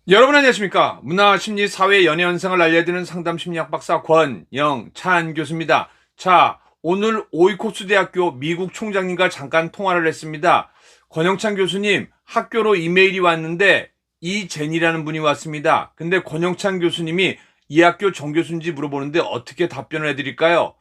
여러분 안녕하십니까? 문화, 심리, 사회, 연애 현상을 알려드리는 상담 심리학 박사 권영찬 교수입니다. 자, 오늘 오이코스 대학교 미국 총장님과 잠깐 통화를 했습니다. 권영찬 교수님, 학교로 이메일이 왔는데 이젠이라는 분이 왔습니다. 근데 권영찬 교수님이 이 학교 정교수인지 물어보는데 어떻게 답변을 해드릴까요?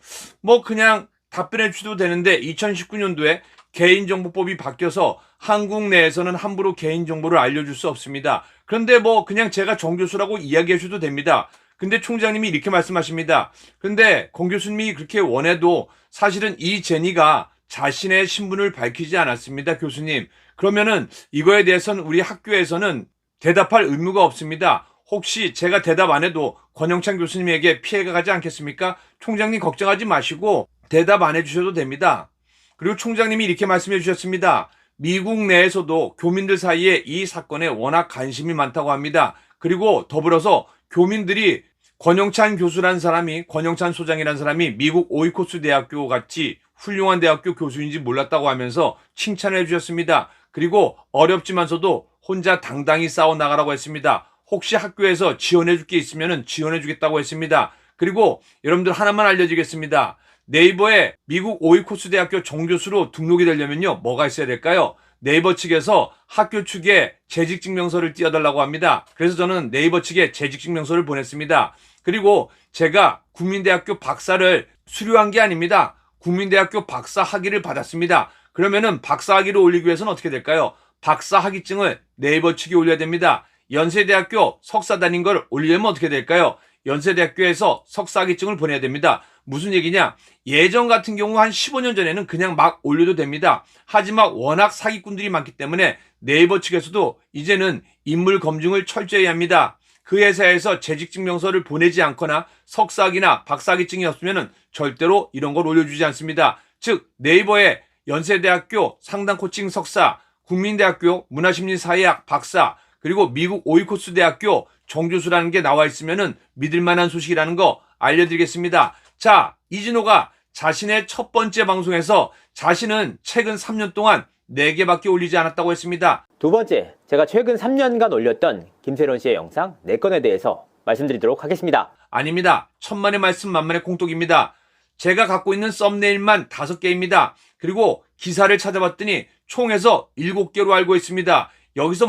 그냥 답변해 주셔도 되는데 2019년도에 개인정보법이 바뀌어서 한국 내에서는 함부로 개인정보를 알려줄 수 없습니다. 그런데 그냥 제가 정 교수라고 이야기해 주셔도 됩니다. 근데 총장님이 이렇게 말씀하십니다. 근데 권 교수님이 그렇게 원해도 사실은 이 제니가 자신의 신분을 밝히지 않았습니다, 교수님. 그러면은 이거에 대해서는 우리 학교에서는 대답할 의무가 없습니다. 혹시 제가 대답 안 해도 권영찬 교수님에게 피해가 가지 않겠습니까? 총장님 걱정하지 마시고 대답 안 해주셔도 됩니다. 그리고 총장님이 이렇게 말씀해 주셨습니다. 미국 내에서도 교민들 사이에 이 사건에 워낙 관심이 많다고 합니다. 그리고 더불어서 교민들이 권영찬 교수라는 사람이, 권영찬 소장이라는 사람이 미국 오이코스 대학교 같이 훌륭한 대학교 교수인지 몰랐다고 하면서 칭찬해 주셨습니다. 그리고 어렵지만서도 혼자 당당히 싸워 나가라고 했습니다. 혹시 학교에서 지원해 줄 게 있으면 지원해 주겠다고 했습니다. 그리고 여러분들 하나만 알려드리겠습니다. 네이버에 미국 오이코스 대학교 정교수로 등록이 되려면요, 뭐가 있어야 될까요? 네이버 측에서 학교 측에 재직증명서를 띄워달라고 합니다. 그래서 저는 네이버 측에 재직증명서를 보냈습니다. 그리고 제가 국민대학교 박사를 수료한 게 아닙니다. 국민대학교 박사 학위를 받았습니다. 그러면은 박사 학위를 올리기 위해서는 어떻게 될까요? 박사 학위증을 네이버 측에 올려야 됩니다. 연세대학교 석사 다닌 걸 올리려면 어떻게 될까요? 연세대학교에서 석사 학위증을 보내야 됩니다. 무슨 얘기냐? 예전 같은 경우 한 15년 전에는 그냥 막 올려도 됩니다. 하지만 워낙 사기꾼들이 많기 때문에 네이버 측에서도 이제는 인물 검증을 철저히 합니다. 그 회사에서 재직증명서를 보내지 않거나 석사학위나 박사학위증이 없으면 절대로 이런 걸 올려주지 않습니다. 즉 네이버에 연세대학교 상담코칭 석사, 국민대학교 문화심리사회학 박사, 그리고 미국 오이코스 대학교 정교수라는 게 나와 있으면 믿을 만한 소식이라는 거 알려드리겠습니다. 자, 이진호가 자신의 첫 번째 방송에서 자신은 최근 3년 동안 4개밖에 올리지 않았다고 했습니다. 두 번째, 제가 최근 3년간 올렸던 김세론 씨의 영상 4건에 대해서 말씀드리도록 하겠습니다. 아닙니다. 천만의 말씀 만만의 콩떡입니다. 제가 갖고 있는 썸네일만 5개입니다. 그리고 기사를 찾아봤더니 총에서 7개로 알고 있습니다. 여기서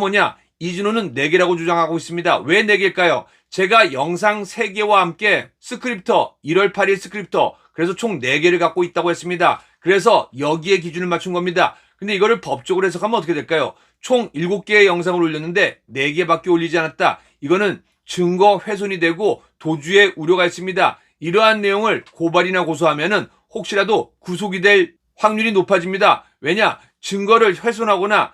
이진호는 4개라고 주장하고 있습니다. 왜 4개일까요? 제가 영상 3개와 함께 스크립터, 1월 8일 스크립터, 그래서 총 4개를 갖고 있다고 했습니다. 그래서 여기에 기준을 맞춘 겁니다. 근데 이거를 법적으로 해석하면 어떻게 될까요? 총 7개의 영상을 올렸는데 4개밖에 올리지 않았다. 이거는 증거 훼손이 되고 도주의 우려가 있습니다. 이러한 내용을 고발이나 고소하면은 혹시라도 구속이 될 확률이 높아집니다. 왜냐? 증거를 훼손하거나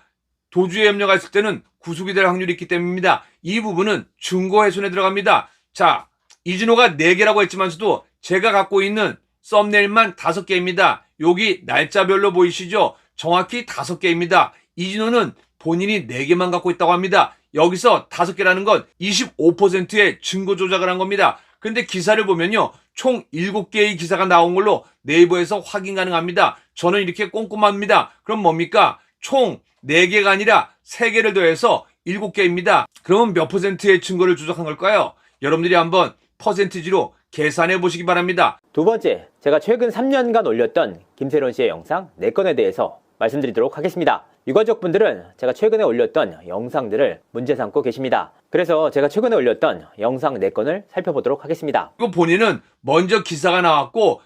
도주의 염려가 있을 때는 구속이 될 확률이 있기 때문입니다. 이 부분은 증거 훼손에 들어갑니다. 자, 이진호가 4개라고 했지만서도 제가 갖고 있는 썸네일만 5개입니다. 여기 날짜별로 보이시죠? 정확히 5개입니다. 이진호는 본인이 4개만 갖고 있다고 합니다. 여기서 5개라는 건 25%의 증거 조작을 한 겁니다. 근데 기사를 보면요, 총 7개의 기사가 나온 걸로 네이버에서 확인 가능합니다. 저는 이렇게 꼼꼼합니다. 그럼 뭡니까? 총 4개가 아니라 3개를 더해서 7개입니다. 그러면 몇 퍼센트의 증거를 조작한 걸까요? 여러분들이 한번 퍼센티지로 계산해 보시기 바랍니다. 두 번째, 제가 최근 3년간 올렸던 김세론 씨의 영상 4건에 대해서 말씀드리도록 하겠습니다. 유가족분들은 제가 최근에 올렸던 영상들을 문제 삼고 계십니다. 그래서 제가 최근에 올렸던 영상 4건을 살펴보도록 하겠습니다. 그리고 본인은 먼저 기사가 나왔고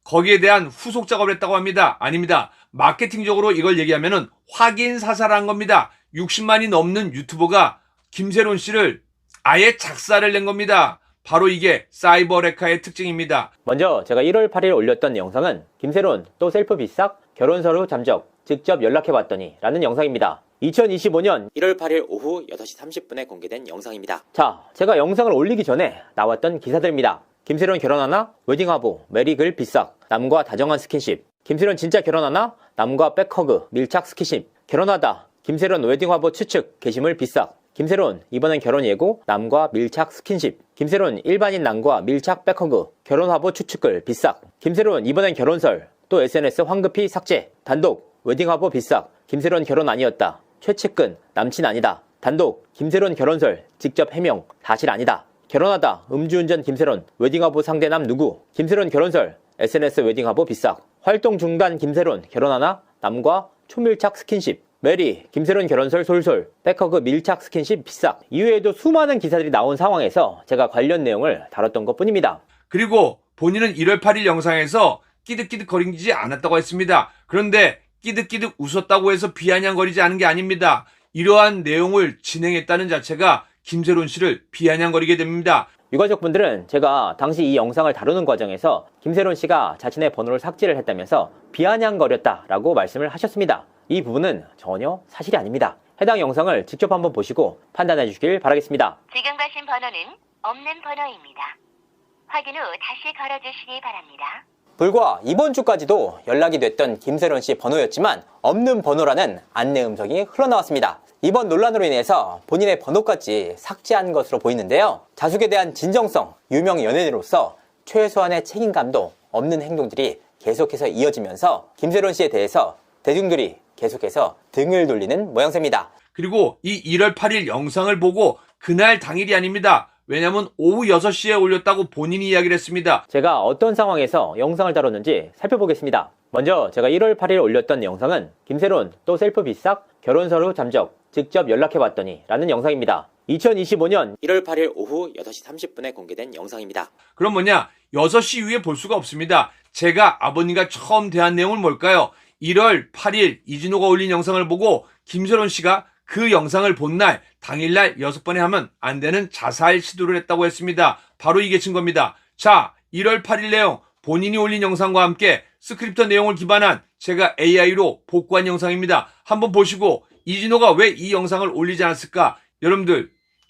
거기에 대한 후속 작업을 했다고 합니다. 아닙니다. 마케팅적으로 이걸 얘기하면은 확인 사살한 겁니다. 60만이 넘는 유튜버가 김세론 씨를 아예 작사를 낸 겁니다. 바로 이게 사이버 레카의 특징입니다. 먼저 제가 1월 8일 올렸던 영상은 김세론 또 셀프 비싹 결혼 서류 잠적 직접 연락해봤더니 라는 영상입니다. 2025년 1월 8일 오후 6시 30분에 공개된 영상입니다. 자, 제가 영상을 올리기 전에 나왔던 기사들입니다. 김세론 결혼하나? 웨딩화보, 메리글 비싹, 남과 다정한 스킨십. 김세론 진짜 결혼하나? 남과 백허그, 밀착 스킨십. 결혼하다. 김세론 웨딩화보 추측, 게시물 비싹. 김세론 이번엔 결혼 예고, 남과 밀착 스킨십. 김세론 일반인 남과 밀착 백허그, 결혼화보 추측글 비싹. 김세론 이번엔 결혼설, 또 SNS 황급히 삭제. 단독, 웨딩화보 비싹. 김세론 결혼 아니었다. 최측근, 남친 아니다. 단독 김세론 결혼설 직접 해명 사실 아니다. 결혼하다 음주운전 김세론 웨딩화보 상대남 누구? 김세론 결혼설 SNS 웨딩화보 비싹. 활동 중단 김세론 결혼하나? 남과 초밀착 스킨십. 메리 김세론 결혼설 솔솔. 백허그 밀착 스킨십 비싹. 이외에도 수많은 기사들이 나온 상황에서 제가 관련 내용을 다뤘던 것 뿐입니다. 그리고 본인은 1월 8일 영상에서 끼득끼득거리지 않았다고 했습니다. 그런데 끼득끼득 웃었다고 해서 비아냥거리지 않은 게 아닙니다. 이러한 내용을 진행했다는 자체가 김세론 씨를 비아냥거리게 됩니다. 유가족분들은 제가 당시 이 영상을 다루는 과정에서 김세론 씨가 자신의 번호를 삭제를 했다면서 비아냥거렸다라고 말씀을 하셨습니다. 이 부분은 전혀 사실이 아닙니다. 해당 영상을 직접 한번 보시고 판단해 주시길 바라겠습니다. 지금 가신 번호는 없는 번호입니다. 확인 후 다시 걸어주시기 바랍니다. 불과 이번 주까지도 연락이 됐던 김세론 씨 번호였지만 없는 번호라는 안내 음성이 흘러나왔습니다. 이번 논란으로 인해서 본인의 번호까지 삭제한 것으로 보이는데요. 자숙에 대한 진정성, 유명 연예인으로서 최소한의 책임감도 없는 행동들이 계속해서 이어지면서 김세론 씨에 대해서 대중들이 계속해서 등을 돌리는 모양새입니다. 그리고 이 1월 8일 영상을 보고 그날 당일이 아닙니다. 왜냐면 오후 6시에 올렸다고 본인이 이야기를 했습니다. 제가 어떤 상황에서 영상을 다뤘는지 살펴보겠습니다. 먼저 제가 1월 8일 올렸던 영상은 김세론 또 셀프 비싹 결혼서로 잠적 직접 연락해봤더니 라는 영상입니다. 2025년 1월 8일 오후 8시 30분에 공개된 영상입니다. 그럼 뭐냐? 6시 이후에 볼 수가 없습니다. 제가 아버님과 처음 대한 내용은 뭘까요? 1월 8일 이진호가 올린 영상을 보고 김세론 씨가 그 영상을 본 날 당일날 6번에 하면 안 되는 자살 시도를 했다고 했습니다. 바로 이게 증거입니다. 자, 1월 8일 내용 본인이 올린 영상과 함께 스크립트 내용을 기반한 제가 AI로 복구한 영상입니다. 한번 보시고 이진호가 왜 이 영상을 올리지 않았을까?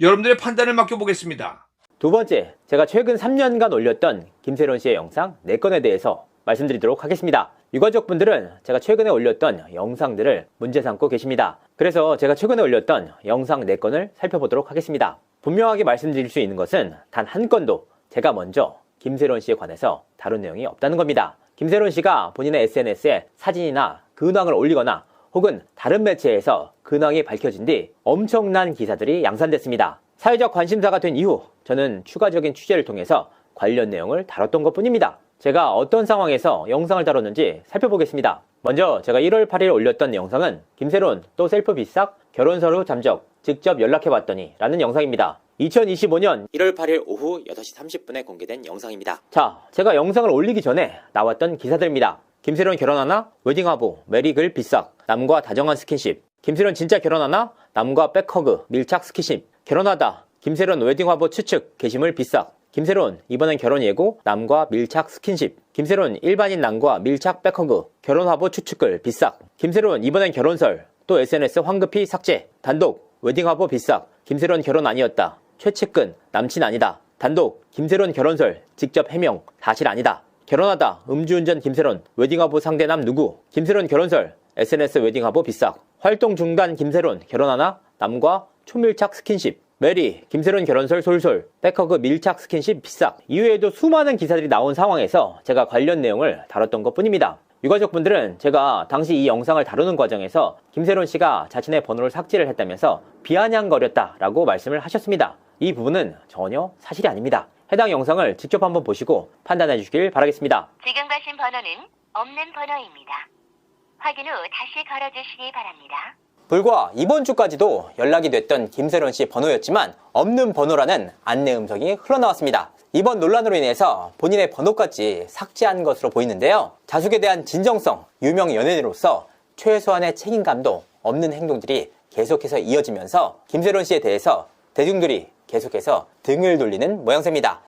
여러분들의 판단을 맡겨보겠습니다. 두 번째, 제가 최근 3년간 올렸던 김세론 씨의 영상 4건에 대해서 말씀드리도록 하겠습니다. 유가족분들은 제가 최근에 올렸던 영상들을 문제 삼고 계십니다. 그래서 제가 최근에 올렸던 영상 4건을 살펴보도록 하겠습니다. 분명하게 말씀드릴 수 있는 것은 단 한 건도 제가 먼저 김세론 씨에 관해서 다룬 내용이 없다는 겁니다. 김세론 씨가 본인의 SNS에 사진이나 근황을 올리거나 혹은 다른 매체에서 근황이 밝혀진 뒤 엄청난 기사들이 양산됐습니다. 사회적 관심사가 된 이후 저는 추가적인 취재를 통해서 관련 내용을 다뤘던 것 뿐입니다. 제가 어떤 상황에서 영상을 다뤘는지 살펴보겠습니다. 먼저 제가 1월 8일 올렸던 영상은 김세론 또 셀프 비싹 결혼서로 잠적 직접 연락해봤더니 라는 영상입니다. 2025년 1월 8일 오후 8시 30분에 공개된 영상입니다. 자, 제가 영상을 올리기 전에 나왔던 기사들입니다. 김세론 결혼하나? 웨딩화보 메리글 비싹 남과 다정한 스킨십. 김세론 진짜 결혼하나? 남과 백허그 밀착 스킨십. 결혼하다 김세론 웨딩화보 추측 게시물 비싹. 김세론 이번엔 결혼 예고 남과 밀착 스킨십. 김세론 일반인 남과 밀착 백허그 결혼화보 추측글 비싹. 김세론 이번엔 결혼설 또 SNS 황급히 삭제. 단독 웨딩화보 비싹. 김세론 결혼 아니었다. 최측근 남친 아니다. 단독 김세론 결혼설 직접 해명 사실 아니다. 결혼하다 음주운전 김세론 웨딩화보 상대남 누구? 김세론 결혼설 SNS 웨딩화보 비싹. 활동 중단 김세론 결혼하나? 남과 초밀착 스킨십. 메리 김세론 결혼설 솔솔. 백허그 밀착 스킨십 비싹. 이외에도 수많은 기사들이 나온 상황에서 제가 관련 내용을 다뤘던 것 뿐입니다. 유가족분들은 제가 당시 이 영상을 다루는 과정에서 김세론 씨가 자신의 번호를 삭제를 했다면서 비아냥거렸다라고 말씀을 하셨습니다. 이 부분은 전혀 사실이 아닙니다. 해당 영상을 직접 한번 보시고 판단해 주시길 바라겠습니다. 지금 가신 번호는 없는 번호입니다. 확인 후 다시 걸어주시기 바랍니다. 불과 이번 주까지도 연락이 됐던 김세론 씨 번호였지만 없는 번호라는 안내 음성이 흘러나왔습니다. 이번 논란으로 인해서 본인의 번호까지 삭제한 것으로 보이는데요. 자숙에 대한 진정성, 유명 연예인으로서 최소한의 책임감도 없는 행동들이 계속해서 이어지면서 김세론 씨에 대해서 대중들이 계속해서 등을 돌리는 모양새입니다.